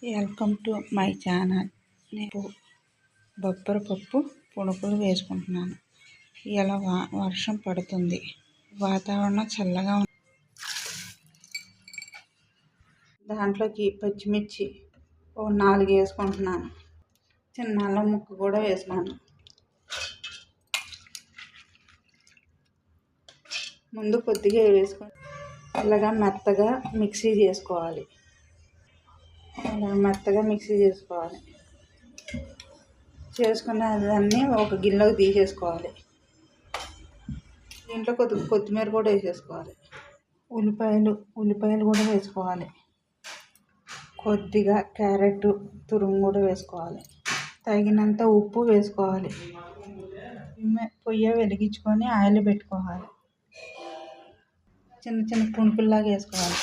Welcome to my channel. నేను బొబ్బర పప్పు పునుకులు వేసుకుంటున్నాను. ఇలా వర్షం పడుతుంది, వాతావరణం చల్లగా ఉంది. దాంట్లోకి పచ్చిమిర్చి 4 వేసుకుంటున్నాను. చిన్న అల్లం ముక్క కూడా వేసుకున్నాను. ముందు కొద్దిగా వేసుకొని ఇలాగా మెత్తగా మిక్సీ చేసుకోవాలి. చేసుకున్న దాన్ని ఒక గిన్నెలోకి తీసేసుకోవాలి. దీంట్లో కొద్దిగా కొత్తిమీర కూడా వేసేసుకోవాలి. ఉల్లిపాయలు కూడా వేసుకోవాలి. కొద్దిగా క్యారెట్ తురుము కూడా వేసుకోవాలి. తగినంత ఉప్పు వేసుకోవాలి. పొయ్యి వెలిగించుకొని ఆయిల్ పెట్టుకోవాలి. చిన్న చిన్న పునుకుల్లాగా వేసుకోవాలి.